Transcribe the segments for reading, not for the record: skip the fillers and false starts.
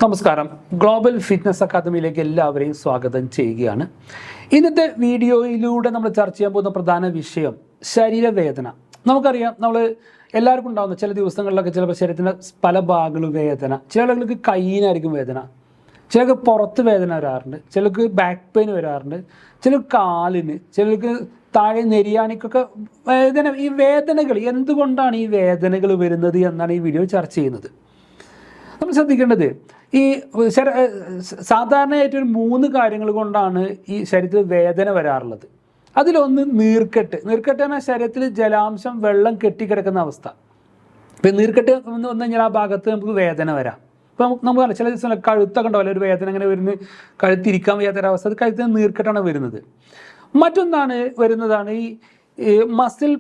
നമസ്കാരം. Global fitness അക്കാദമിയിലേക്ക് എല്ലാവരെയും സ്വാഗതം ചെയ്യുകയാണ്. ഇന്നത്തെ വീഡിയോയിലൂടെ നമ്മൾ ചർച്ച ചെയ്യാൻ പോകുന്ന പ്രധാന വിഷയം ശരീരവേദന. നമുക്കറിയാം, നമ്മൾ എല്ലാവർക്കും ഉണ്ടാകുന്ന ചില ദിവസങ്ങളിലൊക്കെ ചിലപ്പോൾ ശരീരത്തിൻ്റെ പല ഭാഗങ്ങളും വേദന. ചില ആളുകൾക്ക് കയ്യിനായിരിക്കും വേദന, ചിലർക്ക് പുറത്ത് വേദന വരാറുണ്ട്, ചിലർക്ക് ബാക്ക് പെയിൻ വരാറുണ്ട്, ചിലർക്ക് കാലിന്, ചിലർക്ക് താഴെ നെരിയാണിക്കൊക്കെ വേദന. ഈ വേദനകൾ എന്തുകൊണ്ടാണ് ഈ വേദനകൾ വരുന്നത് എന്നാണ് ഈ വീഡിയോ ചർച്ച ചെയ്യുന്നത്. നമ്മൾ ശ്രദ്ധിക്കേണ്ടത്, ഈ സാധാരണയായിട്ടൊരു 3 കാര്യങ്ങൾ കൊണ്ടാണ് ഈ ശരീരത്തിൽ വേദന വരാറുള്ളത്. അതിലൊന്ന് നീർക്കെട്ട്. നീർക്കെട്ട് എന്നാൽ ശരീരത്തിൽ ജലാംശം, വെള്ളം കെട്ടിക്കിടക്കുന്ന അവസ്ഥ. ഇപ്പം നീർക്കെട്ട് എന്ന് വന്നു കഴിഞ്ഞാൽ ആ ഭാഗത്ത് നമുക്ക് വേദന വരാം. ഇപ്പം നമുക്ക് ചില ദിവസം കഴുത്തൊക്കെ ഉണ്ടാവില്ല, ഒരു വേദന ഇങ്ങനെ വരുന്നത്, കഴുത്തിരിക്കാൻ വയ്യാത്തൊരവസ്ഥ, അത് കഴുത്തിന് നീർക്കെട്ടാണ് വരുന്നത്. മറ്റൊന്നാണ് വരുന്നതാണ് ഈ മസിൽ.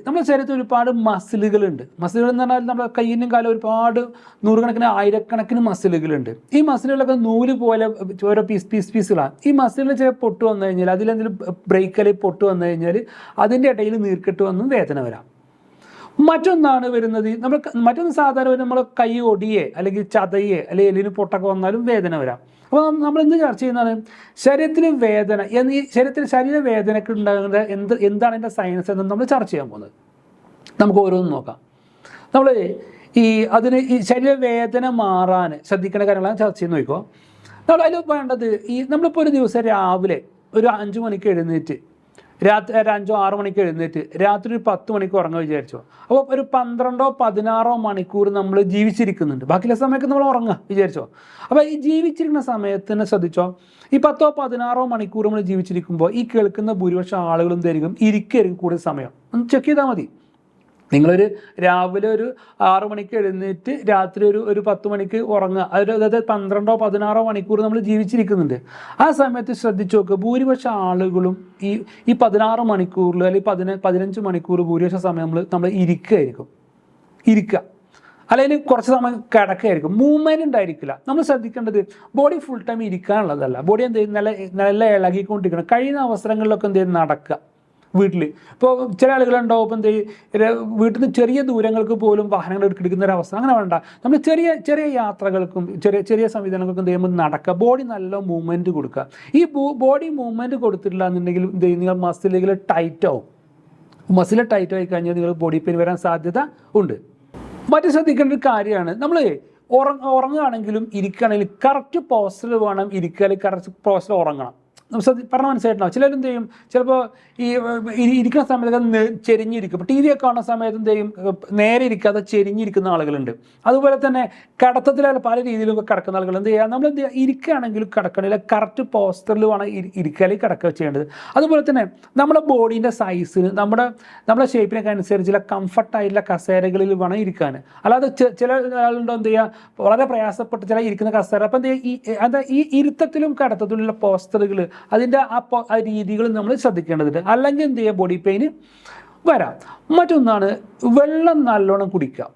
നമ്മുടെ ശരീരത്തിൽ ഒരുപാട് മസിലുകളുണ്ട്. മസിലുകൾ എന്ന് പറഞ്ഞാൽ നമ്മുടെ കയ്യിനും കാലം ഒരുപാട് നൂറുകണക്കിന് ആയിരക്കണക്കിന് മസിലുകളുണ്ട്. ഈ മസിലുകളൊക്കെ നൂല് പോലെ ഓരോ പീസുകളാണ്. ഈ മസിലിന് ചില പൊട്ട് വന്നു കഴിഞ്ഞാൽ, അതിലെന്തെങ്കിലും ബ്രേക്ക് അല്ലെങ്കിൽ പൊട്ട് വന്നു കഴിഞ്ഞാൽ അതിൻ്റെ ഇടയിൽ നീർക്കെട്ട് വന്നും വേദന വരാം. മറ്റൊന്നാണ് വരുന്നത്, മറ്റൊന്ന് സാധാരണ നമ്മൾ കൈ ഒടിയെ അല്ലെങ്കിൽ ചതയെ അല്ലെങ്കിൽ എല്ലിന് പൊട്ടൊക്കെ വന്നാലും വേദന വരാം. അപ്പോൾ നമ്മൾ എന്ത് ചർച്ച ചെയ്യുന്നതാണ്, ശരീരത്തിന് വേദന ശരീരവേദനയ്ക്ക് ഉണ്ടാകുന്ന എന്താണ് എൻ്റെ സയൻസ് എന്ന് നമ്മൾ ചർച്ച ചെയ്യാൻ പോകുന്നത്. നമുക്ക് ഓരോന്നും നോക്കാം. നമ്മൾ ഈ ശരീരവേദന മാറാൻ ശ്രദ്ധിക്കേണ്ട കാര്യങ്ങളാണ് ചർച്ച ചെയ്ത് നോക്കിക്കോ. നമ്മൾ അതിൽ വേണ്ടത്, നമ്മളിപ്പോൾ ഒരു ദിവസം രാവിലെ ഒരു 5 മണിക്ക് എഴുന്നേറ്റ്, രാത്രി ഒരു 5-6 മണിക്ക് എഴുന്നേറ്റ്, രാത്രി ഒരു 10 മണിക്ക് ഉറങ്ങുക വിചാരിച്ചോ. അപ്പോൾ ഒരു 12-16 മണിക്കൂർ നമ്മൾ ജീവിച്ചിരിക്കുന്നുണ്ട്. ബാക്കിയുള്ള സമയത്ത് നമ്മൾ ഉറങ്ങുക വിചാരിച്ചോ. അപ്പോൾ ഈ ജീവിച്ചിരിക്കുന്ന സമയത്തിന് ശ്രദ്ധിച്ചോ, ഈ 10-16 മണിക്കൂർ നമ്മൾ ജീവിച്ചിരിക്കുമ്പോൾ ഈ കേൾക്കുന്ന ഭൂരിപക്ഷം ആളുകളും തരികയും ഇരിക്കും കൂടുതൽ സമയം. ഒന്ന് ചെക്ക് ചെയ്താൽ മതി. നിങ്ങളൊരു രാവിലെ ഒരു 6 മണിക്ക് എഴുന്നേറ്റ് രാത്രി ഒരു 10 മണിക്ക് ഉറങ്ങുക, അതായത് 12-16 മണിക്കൂർ നമ്മൾ ജീവിച്ചിരിക്കുന്നുണ്ട്. ആ സമയത്ത് ശ്രദ്ധിച്ചു നോക്കുക, ഭൂരിപക്ഷം ആളുകളും ഈ 16 മണിക്കൂറിൽ അല്ലെങ്കിൽ 15 മണിക്കൂർ ഭൂരിപക്ഷ സമയം നമ്മൾ ഇരിക്കുക, അല്ലെങ്കിൽ കുറച്ച് സമയം കിടക്കുകയായിരിക്കും. മൂവ്മെൻറ്റ് ഉണ്ടായിരിക്കില്ല. നമ്മൾ ശ്രദ്ധിക്കേണ്ടത്, ബോഡി ഫുൾ ടൈം ഇരിക്കാനുള്ളതല്ല. ബോഡി എന്ത് ചെയ്യും, നല്ല ഇളകിക്കൊണ്ടിരിക്കണം. കഴിയുന്ന അവസരങ്ങളിലൊക്കെ എന്ത് ചെയ്യും, നടക്കുക. വീട്ടിൽ ഇപ്പോൾ ചില ആളുകളുണ്ടാവും, ഇപ്പം എന്ത് ചെയ്യും, വീട്ടിൽ നിന്ന് ചെറിയ ദൂരങ്ങൾക്ക് പോലും വാഹനങ്ങൾ എടുക്കുന്ന ഒരു അവസ്ഥ. അങ്ങനെ വേണ്ട. നമ്മൾ ചെറിയ യാത്രകൾക്കും ചെറിയ സംവിധാനങ്ങൾക്കും എന്ത് ചെയ്യുമ്പോൾ നടക്കുക, ബോഡി നല്ല മൂവ്മെൻറ്റ് കൊടുക്കുക. ഈ ബോഡി മൂവ്മെൻറ്റ് കൊടുത്തിട്ടില്ല എന്നുണ്ടെങ്കിൽ എന്ത് ചെയ്യും, നിങ്ങൾ മസിലുകൾ ടൈറ്റ് ആവും. മസിൽ ടൈറ്റ് ആയി കഴിഞ്ഞാൽ നിങ്ങൾ ബോഡി പെയിൻ വരാൻ സാധ്യത ഉണ്ട്. മറ്റു ശ്രദ്ധിക്കേണ്ട ഒരു കാര്യമാണ്, നമ്മൾ ഉറങ്ങുകയാണെങ്കിലും ഇരിക്കുകയാണെങ്കിലും കറക്റ്റ് പോസ്റ്ററിൽ വേണം ഇരിക്കുക, അല്ലെങ്കിൽ കറക്റ്റ് പോസ്റ്ററിൽ ഉറങ്ങണം. പറഞ്ഞ മനസ്സിലായിട്ടുണ്ടാവും. ചിലരെന്ത് ചെയ്യും, ചിലപ്പോൾ ഇരിക്കുന്ന സമയത്തൊക്കെ ചെരിഞ്ഞിരിക്കും. ഇപ്പോൾ TV ഒക്കെ കാണുന്ന സമയത്ത് എന്ത് ചെയ്യും, നേരെ ഇരിക്കാതെ ചെരിഞ്ഞിരിക്കുന്ന ആളുകളുണ്ട്. അതുപോലെ തന്നെ കിടത്തത്തിലായാലും പല രീതിയിലും കിടക്കുന്ന ആളുകൾ എന്ത് ചെയ്യുക, നമ്മൾ എന്ത് ചെയ്യുക, ഇരിക്കുകയാണെങ്കിലും കിടക്കണില്ല, കറക്റ്റ് പോസ്റ്ററിൽ വേണം ഇരിക്കുക അല്ലെങ്കിൽ കിടക്കുക ചെയ്യേണ്ടത്. അതുപോലെ തന്നെ നമ്മുടെ ബോഡീൻ്റെ സൈസിന് നമ്മുടെ ഷേപ്പിനൊക്കെ അനുസരിച്ചുള്ള കംഫർട്ടായിട്ടുള്ള കസേരകളിൽ വേണം ഇരിക്കാൻ. അല്ലാതെ ചില ആളുണ്ടോ എന്ത് ചെയ്യുക, വളരെ പ്രയാസപ്പെട്ട് ചില ഇരിക്കുന്ന കസേര. അപ്പം എന്ത് ചെയ്യുക, ഈ ഇരുത്തത്തിലും കിടത്തത്തിലുള്ള പോസ്റ്ററുകൾ, അതിൻ്റെ ആ രീതികൾ നമ്മൾ ശ്രദ്ധിക്കേണ്ടതുണ്ട്. അല്ലെങ്കിൽ എന്ത് ചെയ്യുക, ബോഡി പെയിന് വരാം. മറ്റൊന്നാണ് വെള്ളം നല്ലോണം കുടിക്കുക.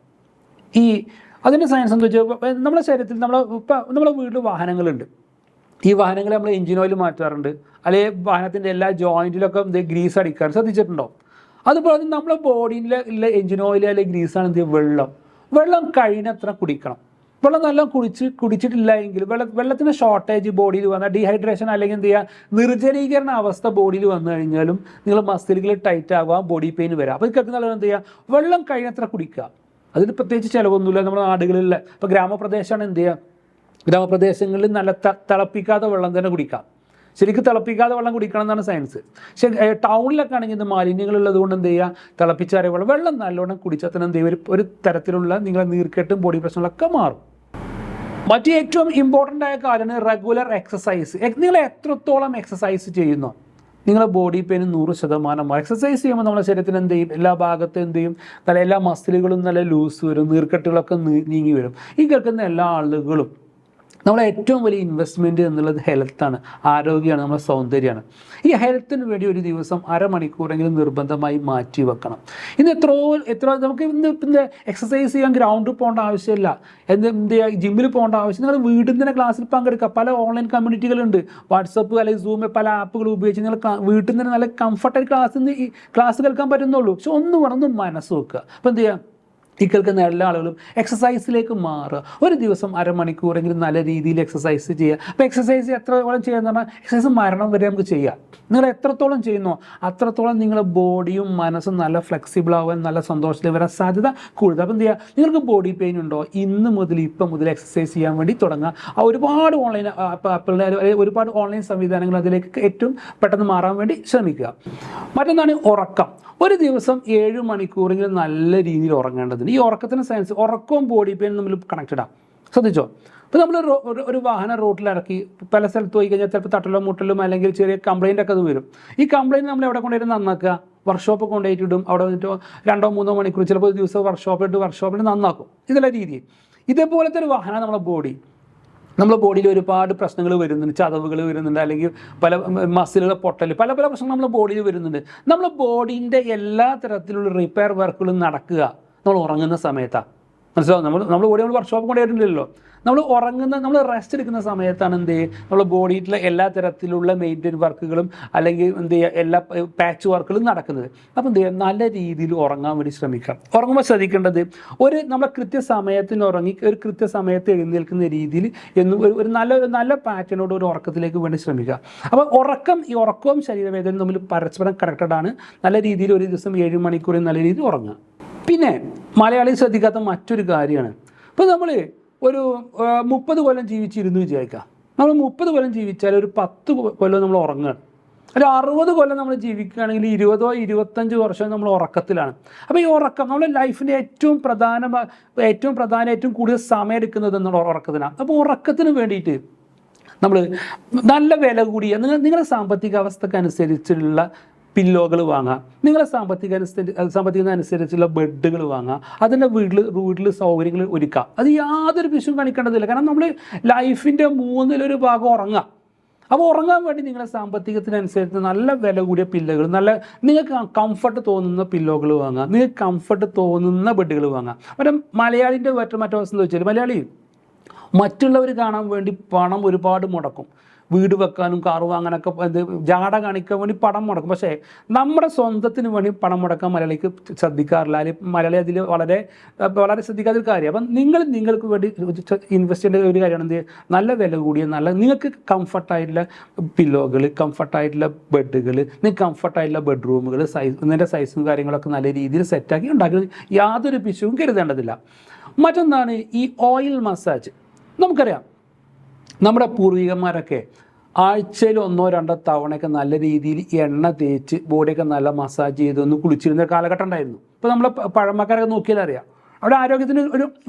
അതിൻ്റെ സയൻസ് എന്ന് വെച്ചാൽ, നമ്മുടെ ശരീരത്തിൽ നമ്മളെ വീട്ടിൽ വാഹനങ്ങളുണ്ട്. ഈ വാഹനങ്ങൾ നമ്മൾ എഞ്ചിൻ ഓയിൽ മാറ്റാറുണ്ട്, അല്ലെങ്കിൽ വാഹനത്തിൻ്റെ എല്ലാ ജോയിൻറ്റിലൊക്കെ ഗ്രീസ് അടിക്കാറ് ശ്രദ്ധിച്ചിട്ടുണ്ടോ. അതുപോലെ തന്നെ നമ്മുടെ ബോഡിയിലെ എഞ്ചിൻ ഓയിൽ അല്ലെങ്കിൽ ഗ്രീസാണ് എന്ത് ചെയ്യുക, വെള്ളം കഴിയുന്നത്ര കുടിക്കണം. വെള്ളം നല്ല കുടിച്ചിട്ടില്ല എങ്കിൽ വെള്ളത്തിന് ഷോർട്ടേജ് ബോഡിയിൽ വന്നാൽ, ഡീഹൈഡ്രേഷൻ അല്ലെങ്കിൽ എന്ത് ചെയ്യുക, നിർജ്ജലീകരണ അവസ്ഥ ബോഡിയിൽ വന്നു കഴിഞ്ഞാലും നിങ്ങൾ മസിലുകൾ ടൈറ്റ് ആകുക, ബോഡി പെയിൻ വരാം. അപ്പോൾ കേൾക്കുന്ന ആളുകൾ എന്ത് ചെയ്യുക, വെള്ളം കഴിയുന്നത്ര കുടിക്കുക. അതിന് പ്രത്യേകിച്ച് ചിലവൊന്നുമില്ല. നമ്മുടെ നാടുകളിൽ ഇപ്പോൾ ഗ്രാമപ്രദേശമാണ്, എന്ത് ചെയ്യുക, ഗ്രാമപ്രദേശങ്ങളിൽ നല്ല തിളപ്പിക്കാതെ വെള്ളം തന്നെ കുടിക്കാം. ശരിക്കും തിളപ്പിക്കാതെ വെള്ളം കുടിക്കണം എന്നാണ് സയൻസ്. പക്ഷേ ടൗണിലൊക്കെ ആണെങ്കിൽ ഇത് മാലിന്യങ്ങളുള്ളത് കൊണ്ട് എന്ത് ചെയ്യുക, തിളപ്പിച്ചാറിയ വെള്ളം നല്ലോണം കുടിച്ചാൽ തന്നെ എന്ത് ചെയ്യുക, ഒരു തരത്തിലുള്ള നിങ്ങളെ നീർക്കെട്ടും ബോഡി പ്രശ്നങ്ങളൊക്കെ മാറും. മറ്റു ഏറ്റവും ഇമ്പോർട്ടൻ്റ് ആയ കാര്യമാണ് റെഗുലർ എക്സസൈസ്. നിങ്ങൾ എത്രത്തോളം എക്സസൈസ് ചെയ്യുന്നോ നിങ്ങളുടെ ബോഡി പെയിൻ 100% എക്സസൈസ് ചെയ്യുമ്പോൾ നമ്മുടെ ശരീരത്തിന് എന്ത് ചെയ്യും, എല്ലാ ഭാഗത്തും എന്ത് ചെയ്യും, എല്ലാ മസിലുകളും നല്ല ലൂസ് വരും, നീർക്കെട്ടുകളൊക്കെ നീങ്ങി വരും. ഈ കേൾക്കുന്ന എല്ലാ ആളുകളും നമ്മളെ ഏറ്റവും വലിയ ഇൻവെസ്റ്റ്മെൻറ്റ് എന്നുള്ളത് ഹെൽത്താണ്, ആരോഗ്യമാണ്, നമ്മുടെ സൗന്ദര്യമാണ്. ഈ ഹെൽത്തിന് വേണ്ടി ഒരു ദിവസം അരമണിക്കൂറെങ്കിലും നിർബന്ധമായി മാറ്റി വെക്കണം. ഇന്ന് എത്ര നമുക്ക് ഇന്ന് എക്സസൈസ് ചെയ്യാൻ ഗ്രൗണ്ടിൽ പോകേണ്ട ആവശ്യമില്ല, എന്ത് ജിമ്മിൽ പോകേണ്ട ആവശ്യം. നിങ്ങൾ വീട്ടിൽ തന്നെ ക്ലാസ്സിൽ പങ്കെടുക്കുക. പല ഓൺലൈൻ കമ്മ്യൂണിറ്റികളുണ്ട്, വാട്സപ്പ് അല്ലെങ്കിൽ സൂം, പല ആപ്പുകൾ ഉപയോഗിച്ച് നിങ്ങൾ വീട്ടിൽ നിന്ന് നല്ല കംഫർട്ടായി ക്ലാസ് കേൾക്കാൻ പറ്റുന്നുള്ളൂ. പക്ഷെ ഒന്ന് മനസ്സ് വെക്കുക. അപ്പോൾ എന്ത് ചെയ്യുക, ഈ കേൾക്കുന്ന എല്ലാ ആളുകളും എക്സസൈസിലേക്ക് മാറുക. ഒരു ദിവസം അരമണിക്കൂറെങ്കിലും നല്ല രീതിയിൽ എക്സസൈസ് ചെയ്യുക. അപ്പോൾ എക്സസൈസ് എത്രത്തോളം ചെയ്യുക പറഞ്ഞാൽ എക്സസൈസ് മരണം വരെ നമുക്ക് ചെയ്യാം. നിങ്ങൾ എത്രത്തോളം ചെയ്യുന്നോ അത്രത്തോളം നിങ്ങളുടെ ബോഡിയും മനസ്സും നല്ല ഫ്ലെക്സിബിൾ ആവാൻ, നല്ല സന്തോഷത്തിൽ വരാൻ സാധ്യത കൂടുതൽ. അപ്പോൾ എന്ത് ചെയ്യുക, നിങ്ങൾക്ക് ബോഡി പെയിൻ ഉണ്ടോ, ഇപ്പം മുതൽ എക്സസൈസ് ചെയ്യാൻ വേണ്ടി തുടങ്ങുക. ഒരുപാട് ഓൺലൈൻ ഒരുപാട് ഓൺലൈൻ സംവിധാനങ്ങൾ അതിലേക്ക് ഏറ്റവും പെട്ടെന്ന് മാറാൻ വേണ്ടി ശ്രമിക്കുക. മറ്റൊന്നാണ് ഉറക്കം. ഒരു ദിവസം 7 മണിക്കൂറെങ്കിലും നല്ല രീതിയിൽ ഉറങ്ങേണ്ടതുണ്ട്. ഈ ഉറക്കത്തിന് സയൻസ്, ഉറക്കവും ബോഡി പെയിനും തമ്മിൽ കണക്റ്റഡാണ്. ശ്രദ്ധിച്ചോ? ഇപ്പോൾ നമ്മൾ ഒരു വാഹനം റോട്ടിലിറക്കി പല സ്ഥലത്ത് പോയി കഴിഞ്ഞാൽ ചിലപ്പോൾ തട്ടലോ മുട്ടലും അല്ലെങ്കിൽ ചെറിയ കംപ്ലയിൻ്റ് ഒക്കെ അത് വരും. ഈ കംപ്ലയിൻറ്റ് നമ്മൾ എവിടെ കൊണ്ടുപോയിട്ട് നന്നാക്കുക, വർക്ക്ഷോപ്പ് കൊണ്ടുപോയിട്ടിടും. അവിടെ വന്നിട്ട് 2-3 മണിക്കൂർ, ചിലപ്പോൾ ഒരു ദിവസം വർക്ക്ഷോപ്പിൽ നന്നാക്കും. ഇതല്ല രീതി. ഇതേപോലത്തെ ഒരു വാഹനമാണ് നമ്മുടെ ബോഡി. നമ്മുടെ ബോഡിയിൽ ഒരുപാട് പ്രശ്നങ്ങൾ വരുന്നുണ്ട്, ചതവുകൾ വരുന്നുണ്ട്, അല്ലെങ്കിൽ പല മസിലുകൾ പൊട്ടൽ, പല പ്രശ്നങ്ങൾ നമ്മുടെ ബോഡിയിൽ വരുന്നുണ്ട്. നമ്മുടെ ബോഡീൻ്റെ എല്ലാ തരത്തിലുള്ള റിപ്പയർ വർക്കുകളും നടക്കുക നമ്മൾ ഉറങ്ങുന്ന സമയത്താണ്. മനസ്സിലാവും? നമ്മൾ ബോഡി വർക്ക്ഷോപ്പ് കൊണ്ടുപോയിട്ടില്ലല്ലോ. നമ്മൾ റെസ്റ്റ് എടുക്കുന്ന സമയത്താണ് എന്ത് ചെയ്യുക, നമ്മുടെ ബോഡിയിലെ എല്ലാ തരത്തിലുള്ള മെയിൻ്റെയിൻ വർക്കുകളും അല്ലെങ്കിൽ എന്ത് ചെയ്യുക, എല്ലാ പാച്ച് വർക്കുകളും നടക്കുന്നത്. അപ്പോൾ എന്ത് ചെയ്യുക, നല്ല രീതിയിൽ ഉറങ്ങാൻ വേണ്ടി ശ്രമിക്കാം. ഉറങ്ങുമ്പോൾ ശ്രദ്ധിക്കേണ്ടത്, നമ്മുടെ കൃത്യസമയത്തിന് ഉറങ്ങി ഒരു കൃത്യസമയത്ത് എഴുന്നേൽക്കുന്ന രീതിയിൽ ഒരു നല്ല പാറ്റേണോട് ഒരു ഉറക്കത്തിലേക്ക് വേണ്ടി ശ്രമിക്കുക. അപ്പോൾ ഈ ഉറക്കവും ശരീരവേദനയും തമ്മിൽ പരസ്പരം കണക്റ്റഡാണ്. നല്ല രീതിയിൽ ഒരു ദിവസം 7 മണിക്കൂർ നല്ല രീതിയിൽ ഉറങ്ങുക. പിന്നെ മലയാളി ശ്രദ്ധിക്കാത്ത മറ്റൊരു കാര്യമാണ്, ഇപ്പോൾ നമ്മൾ ഒരു 30 കൊല്ലം ജീവിച്ചിരുന്നു വിചാരിക്കുക. നമ്മൾ 30 കൊല്ലം ജീവിച്ചാൽ ഒരു 10 കൊല്ലം നമ്മൾ ഉറങ്ങുകയാണ്. ഒരു 60 കൊല്ലം നമ്മൾ ജീവിക്കുകയാണെങ്കിൽ 20-25 വർഷം നമ്മൾ ഉറക്കത്തിലാണ്. അപ്പോൾ ഈ ഉറക്കം നമ്മുടെ ലൈഫിൻ്റെ ഏറ്റവും കൂടുതൽ സമയം എടുക്കുന്നത് എന്നുള്ള ഉറക്കത്തിനാണ്. അപ്പോൾ ഉറക്കത്തിന് വേണ്ടിയിട്ട് നമ്മൾ നല്ല വില കൂടിയ നിങ്ങളുടെ സാമ്പത്തിക അവസ്ഥക്കനുസരിച്ചുള്ള പില്ലോകൾ വാങ്ങുക, നിങ്ങളുടെ സാമ്പത്തികത്തിനനുസരിച്ചുള്ള ബെഡുകൾ വാങ്ങുക, അതിൻ്റെ വീട്ടിൽ സൗകര്യങ്ങൾ ഒരുക്കുക. അത് യാതൊരു പിശും കാണിക്കേണ്ടതില്ല. കാരണം നമ്മൾ ലൈഫിൻ്റെ 1/3 ഭാഗം ഉറങ്ങുക. അപ്പോൾ ഉറങ്ങാൻ വേണ്ടി നിങ്ങളുടെ സാമ്പത്തികത്തിനനുസരിച്ച് നല്ല വില കൂടിയ പില്ലുകൾ, നിങ്ങൾക്ക് കംഫർട്ട് തോന്നുന്ന പില്ലോകൾ വാങ്ങുക, നിങ്ങൾക്ക് കംഫർട്ട് തോന്നുന്ന ബെഡുകൾ വാങ്ങുക. മലയാളിൻ്റെ മറ്റു അവസ്ഥ എന്ന് വെച്ചാൽ, മലയാളി മറ്റുള്ളവർ കാണാൻ വേണ്ടി പണം ഒരുപാട് മുടക്കും. വീട് വെക്കാനും കാറ് വാങ്ങാനൊക്കെ ജാട കാണിക്കാൻ വേണ്ടി പണം മുടക്കും. പക്ഷേ നമ്മുടെ സ്വന്തത്തിന് വേണ്ടി പണം മുടക്കാൻ മലയാളിക്ക് ശ്രദ്ധിക്കാറില്ല. അല്ലെങ്കിൽ മലയാളി അതിൽ വളരെ ശ്രദ്ധിക്കാത്തൊരു കാര്യം. അപ്പം നിങ്ങൾക്ക് വേണ്ടി ഇൻവെസ്റ്റ് ചെയ്യേണ്ട ഒരു കാര്യമാണ് എന്ത്, നല്ല വില കൂടിയ നിങ്ങൾക്ക് കംഫർട്ടായിട്ടുള്ള പില്ലോകൾ, കംഫർട്ടായിട്ടുള്ള ബെഡുകൾ, നിങ്ങൾക്ക് കംഫർട്ടായിട്ടുള്ള ബെഡ്റൂമുകൾ, ഇതിൻ്റെ സൈസും കാര്യങ്ങളൊക്കെ നല്ല രീതിയിൽ സെറ്റാക്കി ഉണ്ടാക്കി യാതൊരു പിശുവും കരുതേണ്ടതില്ല. മറ്റൊന്നാണ് ഈ ഓയിൽ മസാജ്. നമുക്കറിയാം നമ്മുടെ പൂർവികന്മാരൊക്കെ ആഴ്ചയിൽ 1-2 തവണയൊക്കെ നല്ല രീതിയിൽ എണ്ണ തേച്ച് ബോഡിയൊക്കെ നല്ല മസാജ് ചെയ്തൊന്ന് കുളിച്ചിരുന്ന കാലഘട്ടം ഉണ്ടായിരുന്നു. ഇപ്പോൾ നമ്മളെ പഴമക്കാരൊക്കെ നോക്കിയാൽ അറിയാം, അവിടെ ആരോഗ്യത്തിന്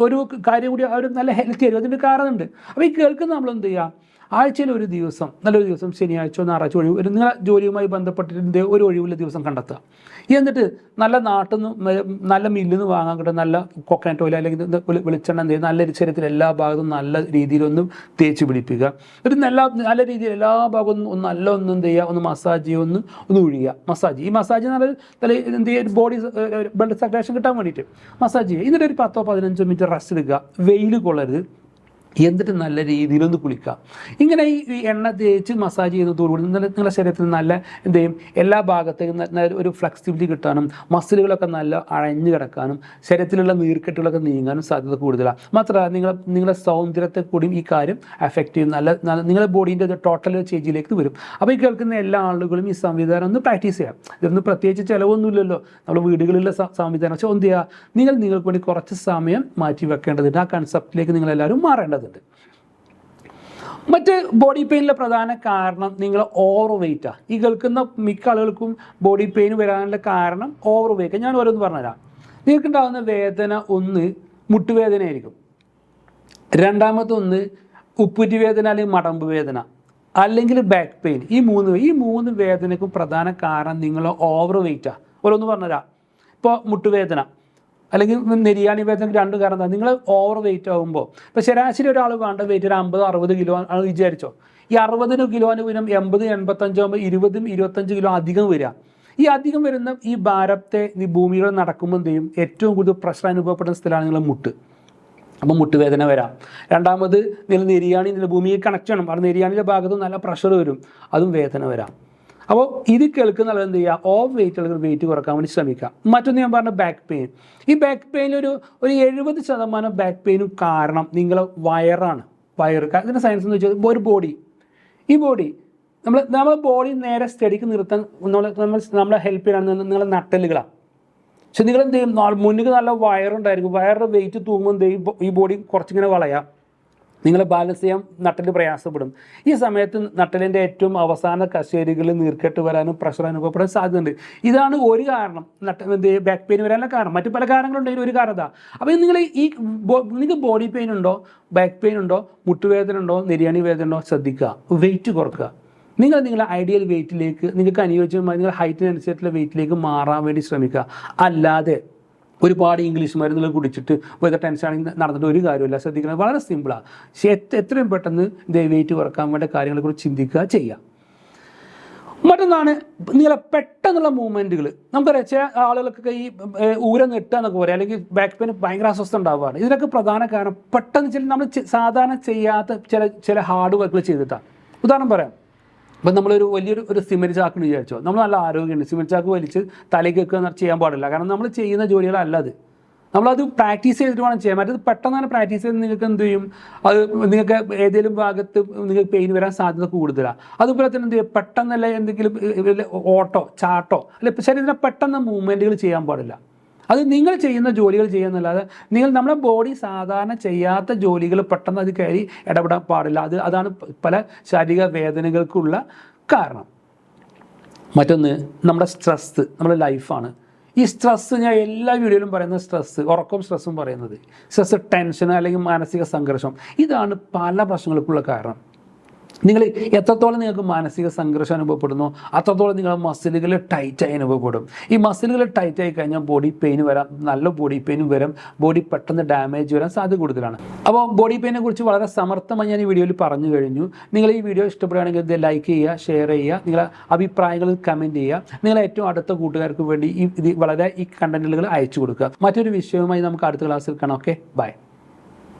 ഒരു കാര്യം കൂടി അവർ നല്ല ഹെൽത്തി ആയിരുന്നു. അതിൻ്റെ കാരണമുണ്ട്. അപ്പോൾ ഈ കേൾക്കുന്ന നമ്മളെന്ത് ചെയ്യുക, ആഴ്ചയിൽ ഒരു ദിവസം, നല്ലൊരു ദിവസം, ശനിയാഴ്ച ഞായറാഴ്ച ഒഴിവ്, നിങ്ങളെ ജോലിയുമായി ബന്ധപ്പെട്ടിട്ട് ഒരു ഒഴിവുള്ള ദിവസം കണ്ടെത്തുക. എന്നിട്ട് നല്ല നാട്ടിൽ നിന്ന് നല്ല മില്ലിൽ നിന്ന് വാങ്ങാൻ കിട്ടും നല്ല കോക്കനട്ട് ഓയിൽ അല്ലെങ്കിൽ വെളിച്ചെണ്ണ എന്ത് ചെയ്യും, നല്ല ശരീരത്തിൽ എല്ലാ ഭാഗത്തും നല്ല രീതിയിലൊന്നും തേച്ച് പിടിപ്പിക്കുക. ഒരു നല്ല രീതിയിൽ എല്ലാ ഭാഗവും ഒന്ന് എന്ത് ചെയ്യുക, ഒന്ന് മസാജ് ചെയ്യുക, ഒന്ന് ഒഴിയുക. ഈ മസാജ് എന്ന് പറഞ്ഞാൽ എന്ത് ചെയ്യുക, ബോഡി ബ്ലഡ് സർക്കുലേഷൻ കിട്ടാൻ വേണ്ടിയിട്ട് മസാജ് ചെയ്യുക. എന്നിട്ട് ഒരു 10-15 മിനിറ്റ് റെസ്റ്റ് എടുക്കുക, വെയിൽ കൊള്ളരുത്. എന്നിട്ട് നല്ല രീതിയിലൊന്ന് കുളിക്കുക. ഇങ്ങനെ ഈ എണ്ണ തേച്ച് മസാജ് ചെയ്യുന്നതോടുകൂടി നിങ്ങളുടെ ശരീരത്തിൽ നല്ല എന്ത് ചെയ്യും, എല്ലാ ഭാഗത്തേക്കും ഒരു ഫ്ലെക്സിബിലിറ്റി കിട്ടാനും മസിലുകളൊക്കെ നല്ല അഴഞ്ഞു കിടക്കാനും ശരീരത്തിലുള്ള നീർക്കെട്ടുകളൊക്കെ നീങ്ങാനും സാധ്യത കൂടുതലാണ്. മാത്രമല്ല നിങ്ങളുടെ സൗന്ദര്യത്തെ കൂടിയും ഈ കാര്യം എഫക്റ്റ് ചെയ്യും. നിങ്ങളുടെ ബോഡീൻ്റെ ടോട്ടൽ ചേഞ്ചിലേക്ക് വരും. അപ്പോൾ ഈ കേൾക്കുന്ന എല്ലാ ആളുകളും ഈ സംവിധാനം ഒന്ന് പ്രാക്ടീസ് ചെയ്യാം. ഇതൊന്നും പ്രത്യേകിച്ച് ചിലവൊന്നുമില്ലല്ലോ, നമ്മൾ വീടുകളിലുള്ള സംവിധാനം. പക്ഷേ എന്ത് ചെയ്യുക, നിങ്ങൾക്ക് വേണ്ടി കുറച്ച് സമയം മാറ്റി വെക്കേണ്ടതുണ്ട്. ആ കൺസെപ്റ്റിലേക്ക് നിങ്ങളെല്ലാവരും മാറേണ്ടതുണ്ട്. മറ്റ് ബോഡി പെയിനിലെ പ്രധാന കാരണം നിങ്ങൾ ഓവർ വെയ്റ്റാണ്. ഈ കേൾക്കുന്ന മിക്ക ആളുകൾക്കും ബോഡി പെയിൻ വരാനുള്ള കാരണം ഓവർ വെയ്റ്റ്. ഞാൻ ഓരോന്ന് പറഞ്ഞുതരാം. നിങ്ങൾക്കുണ്ടാകുന്ന വേദന, ഒന്ന് മുട്ടുവേദനയായിരിക്കും, രണ്ടാമത്തെ ഉപ്പുറ്റി വേദന അല്ലെങ്കിൽ മടമ്പ് വേദന, അല്ലെങ്കിൽ ബാക്ക് പെയിൻ. ഈ മൂന്ന് വേദനയ്ക്കും പ്രധാന കാരണം നിങ്ങൾ ഓവർ വെയ്റ്റാണ്. ഓരോന്ന് പറഞ്ഞുതരാം. ഇപ്പോൾ മുട്ടുവേദന അല്ലെങ്കിൽ നെരിയാണി വേദനയ്ക്ക് 2 കാരണം എന്താണ്, നിങ്ങൾ ഓവർ വെയിറ്റ് ആകുമ്പോൾ, ഇപ്പോൾ ശരാശരി ഒരാൾ വേണ്ട വെയിറ്റ് ഒരു 50-60 കിലോ ആണ് വിചാരിച്ചോ. ഈ 60 കിലോന് പിന്നെ 80-85 ആകുമ്പോൾ 20-25 കിലോ അധികം വരിക. ഈ അധികം വരുന്ന ഈ ഭാരത്തെ ഭൂമികൾ നടക്കുമ്പോൾ എന്ത് ചെയ്യും, ഏറ്റവും കൂടുതൽ പ്രഷർ അനുഭവപ്പെടുന്ന സ്ഥലമാണ് നിങ്ങളുടെ മുട്ട്. അപ്പോൾ മുട്ടുവേദന വരാം. രണ്ടാമത് നിങ്ങൾ നെരിയാണി ഭൂമിയെ കണക്ട് ചെയ്യണം. അവിടെ നെരിയാണിയുടെ ഭാഗത്ത് നല്ല പ്രഷർ വരും, അതും വേദന വരാം. അപ്പോൾ ഇത് കേൾക്കുന്ന ആളുകൾ എന്ത് ചെയ്യുക, ഓവർ വെയിറ്റ് ആളുകൾ വെയിറ്റ് കുറക്കാൻ വേണ്ടി ശ്രമിക്കുക. മറ്റൊന്ന് ഞാൻ പറഞ്ഞ ബാക്ക് പെയിൻ. ഈ ബാക്ക് പെയിനിൽ ഒരു 70% ബാക്ക് പെയിനും കാരണം നിങ്ങളെ വയറാണ്. ഇതിൻ്റെ സയൻസ് എന്ന് വെച്ചാൽ ഒരു ബോഡി, ഈ ബോഡി നമ്മളെ ബോഡി നേരെ സ്റ്റഡിക്ക് നിർത്താൻ നമ്മളെ ഹെൽപ്പ് ചെയ്യാൻ നിങ്ങളെ നട്ടലുകളാണ്. പക്ഷെ നിങ്ങൾ എന്ത് ചെയ്യും, മുന്നിൽ നല്ല വയറുണ്ടായിരിക്കും, വയറിൻ്റെ വെയിറ്റ് തൂങ്ങുമ്പോൾ ഈ ബോഡി കുറച്ചിങ്ങനെ വളയാം, നിങ്ങളെ ബാലൻസ് ചെയ്യാൻ നട്ടല് പ്രയാസപ്പെടും. ഈ സമയത്ത് നട്ടലിൻ്റെ ഏറ്റവും അവസാന കശേരികളിൽ നീർക്കെട്ട് വരാനും പ്രഷർ അനുഭവപ്പെടാൻ സാധ്യതയുണ്ട്. ഇതാണ് ഒരു കാരണം ബാക്ക് പെയിൻ വരാനുള്ള കാരണം. മറ്റു പല കാരണങ്ങളുണ്ടെങ്കിൽ ഒരു കാരണം ഇതാ. അപ്പോൾ നിങ്ങൾക്ക് ബോഡി പെയിൻ ഉണ്ടോ, ബാക്ക് പെയിൻ ഉണ്ടോ, മുട്ടുവേദന ഉണ്ടോ, നെരിയാണി വേദന ഉണ്ടോ, ശ്രദ്ധിക്കുക, വെയിറ്റ് കുറക്കുക. നിങ്ങളുടെ ഐഡിയൽ വെയിറ്റിലേക്ക്, നിങ്ങൾക്ക് അനുയോജ്യമായ നിങ്ങളുടെ ഹൈറ്റിനനുസരിച്ചുള്ള വെയിറ്റിലേക്ക് മാറാൻ വേണ്ടി ശ്രമിക്കുക. അല്ലാതെ ഒരുപാട് ഇംഗ്ലീഷ് മരുന്നുകൾ കുടിച്ചിട്ട് വെറുതെ ടെൻഷനാണെങ്കിൽ നടന്നിട്ട് ഒരു കാര്യമില്ല. ശ്രദ്ധിക്കുന്നത് വളരെ സിമ്പിളാണ്. പക്ഷേ എത്രയും പെട്ടെന്ന് വെയിറ്റ് കുറക്കാൻ വേണ്ട കാര്യങ്ങളെക്കുറിച്ച് ചിന്തിക്കുക, ചെയ്യുക. മറ്റൊന്നാണ് നിങ്ങളെ പെട്ടെന്നുള്ള മൂവ്മെൻറ്റുകൾ. നമുക്കറിയാം ചില ആളുകൾക്കൊക്കെ ഈ ഊരം നെട്ടുക എന്നൊക്കെ പറയാം, അല്ലെങ്കിൽ ബാക്ക് പെയിൻ ഭയങ്കര അസ്വസ്ഥ ഉണ്ടാവുകയാണ്. ഇതിനൊക്കെ പ്രധാന കാരണം പെട്ടെന്ന് നമ്മൾ സാധാരണ ചെയ്യാത്ത ചില ഹാർഡ് വർക്കുകൾ ചെയ്തിട്ടാണ്. ഉദാഹരണം പറയാം, ഇപ്പം നമ്മളൊരു വലിയൊരു സിമെൻറ്റ് ചാക്കെന്ന് വിചാരിച്ചോ, നമ്മൾ നല്ല ആരോഗ്യമുണ്ട്, സിമെൻറ്റ് ചാക്ക് വലിച്ച് തലയ്ക്ക് വെക്കുക ചെയ്യാൻ പാടില്ല. കാരണം നമ്മൾ ചെയ്യുന്ന ജോലികളല്ല അത്. നമ്മളത് പ്രാക്ടീസ് ചെയ്തിട്ട് വേണം ചെയ്യാൻ. മറ്റത് പെട്ടെന്ന് തന്നെ പ്രാക്ടീസ് ചെയ്ത് നിങ്ങൾക്ക് എന്ത് ചെയ്യും, അത് നിങ്ങൾക്ക് ഏതെങ്കിലും ഭാഗത്ത് നിങ്ങൾക്ക് പെയിൻ വരാൻ സാധ്യത കൂടുതലാണ്. അതുപോലെ തന്നെ എന്ത് ചെയ്യും, പെട്ടെന്നല്ല എന്തെങ്കിലും ഓട്ടോ ചാട്ടോ അല്ലെ ശരീരത്തിന് പെട്ടെന്ന് മൂവ്മെൻറ്റുകൾ ചെയ്യാൻ പാടില്ല. അത് നിങ്ങൾ ചെയ്യുന്ന ജോലികൾ ചെയ്യുന്നല്ലാതെ നമ്മളെ ബോഡി സാധാരണ ചെയ്യാത്ത ജോലികൾ പെട്ടെന്ന് അത് കയറി ഇടപെടാൻ പാടില്ല. അതാണ് പല ശാരീരിക വേദനകൾക്കുള്ള കാരണം. മറ്റൊന്ന് നമ്മുടെ സ്ട്രെസ്സ്, നമ്മുടെ ലൈഫാണ്. ഈ സ്ട്രെസ്സ് ഞാൻ എല്ലാ വീഡിയോയിലും പറയുന്ന സ്ട്രെസ്സ്, ഉറക്കം സ്ട്രെസ്സും പറയുന്നത് സ്ട്രെസ്സ്, ടെൻഷൻ അല്ലെങ്കിൽ മാനസിക സംഘർഷം, ഇതാണ് പല പ്രശ്നങ്ങൾക്കുള്ള കാരണം. നിങ്ങൾ എത്രത്തോളം നിങ്ങൾക്ക് മാനസിക സംഘർഷം അനുഭവപ്പെടുന്നു അത്രത്തോളം നിങ്ങളുടെ മസിലുകൾ ടൈറ്റായി അനുഭവപ്പെടും. ഈ മസിലുകൾ ടൈറ്റായി കഴിഞ്ഞാൽ ബോഡി പെയിൻ വരാം, നല്ല ബോഡി പെയിനും വരും, ബോഡി പെട്ടെന്ന് ഡാമേജ് വരാൻ സാധ്യത കൂടുതലാണ്. അപ്പോൾ ബോഡി പെയിനെ കുറിച്ച് വളരെ സമർത്ഥമായി ഞാൻ ഈ വീഡിയോയിൽ പറഞ്ഞു കഴിഞ്ഞു. നിങ്ങൾ ഈ വീഡിയോ ഇഷ്ടപ്പെടുകയാണെങ്കിൽ ഇത് ലൈക്ക് ചെയ്യുക, ഷെയർ ചെയ്യുക, നിങ്ങളുടെ അഭിപ്രായങ്ങൾ കമൻറ്റ് ചെയ്യുക, നിങ്ങളെ ഏറ്റവും അടുത്ത കൂട്ടുകാർക്ക് വേണ്ടി ഈ കണ്ടന്റുകൾ അയച്ചു കൊടുക്കുക. മറ്റൊരു വിഷയവുമായി നമുക്ക് അടുത്ത ക്ലാസ്സിൽ കാണാം. Okay, by.